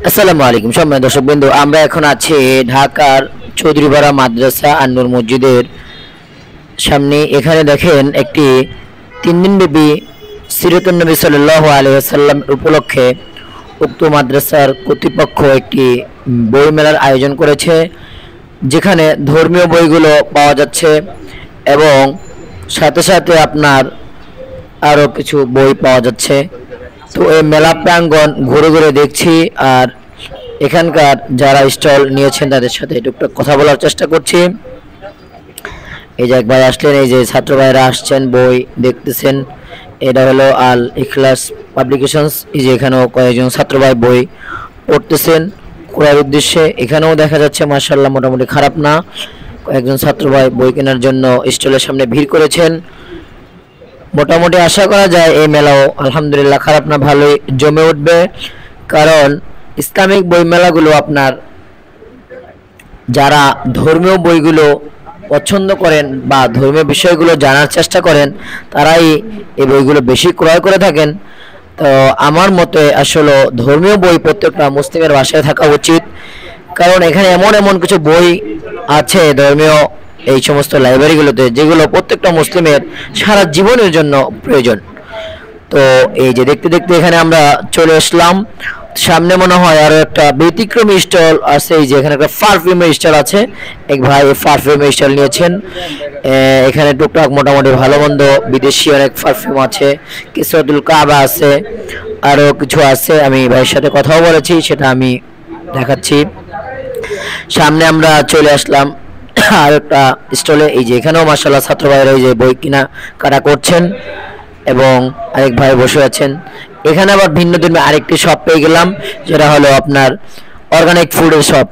আসসালামু আলাইকুম সম্মানিত দর্শকবৃন্দ, আমরা এখন আছি ঢাকার চৌধুরীপাড়া মাদ্রাসা আর নূর মসজিদের সামনে। এখানে দেখেন একটি 3 দিনব্যাপী সিরাতুন নবী সাল্লাল্লাহু আলাইহি ওয়াসাল্লাম উপলক্ষে উক্ত মাদ্রাসার কর্তৃপক্ষ একটি বই মেলার আয়োজন করেছে, যেখানে ধর্মীয় বইগুলো পাওয়া যাচ্ছে এবং সাথে সাথে আপনার আরও কিছু বই পাওয়া যাচ্ছে। তো এই মেলা প্রাঙ্গণ ঘুরে ঘুরে দেখছি আর এখানকার যারা স্টল নিয়েছেন তাদের সাথে টুকটাক কথা বলার চেষ্টা করছি। এই যে এক ভাই আসলেন, এই যে ছাত্র ভাইরা আসছেন, বই দেখতেছেন। এটা হলো আল ইখলাস পাবলিকেশনস। এই যে এখানেও কয়েকজন ছাত্র ভাই বই পড়তেছেন পড়ার উদ্দেশ্যে। এখানেও দেখা যাচ্ছে মাশাআল্লাহ মোটামুটি খারাপ না, কয়েকজন ছাত্র ভাই বই কেনার জন্য স্টলের সামনে ভিড় করেছেন। মোটামুটি আশা করা যায় এই মেলাও আলহামদুলিল্লাহ খারাপ না, ভালোই জমে উঠবে। কারণ ইসলামিক বই মেলাগুলো আপনার যারা ধর্মীয় বইগুলো পছন্দ করেন বা ধর্মীয় বিষয়গুলো জানার চেষ্টা করেন তারাই এই বইগুলো বেশি ক্রয় করে থাকেন। তো আমার মতে আসলে ধর্মীয় বই প্রত্যেকটা মুসলিমের বাসায় থাকা উচিত, কারণ এখানে এমন এমন কিছু বই আছে ধর্মীয় এই সমস্ত লাইব্রেরিগুলোতে যেগুলো প্রত্যেকটা মুসলিমের সারা জীবনের জন্য প্রয়োজন। তো এই যে দেখতে দেখতে এখানে আমরা চলে আসলাম। সামনে মনে হয় আরো একটা ব্যতিক্রমী স্টল আছে, এই যে এখানে একটা পারফিউমের স্টল আছে। এক ভাই পারফিউমের স্টল নিয়েছেন। এখানে টুকটাক মোটামুটি ভালো মন্দ বিদেশি অনেক পারফিউম আছে, কিসরাতুল কাবা আছে, আরো কিছু আছে। আমি ভাইয়ের সাথে কথাও বলেছি, সেটা আমি দেখাচ্ছি। সামনে আমরা চলে আসলাম আর একটা স্টলে। এই যে এখানেও মাশাআল্লাহ ছাত্র ভাইরা এই যে বই কিনা কাটা করছেন এবং আরেক ভাই বসে আছেন। এখানে আবার ভিন্ন ধর্মী আরেকটি শপ পেয়ে গেলাম, যেটা হলো আপনার অর্গানিক ফুডের শপ।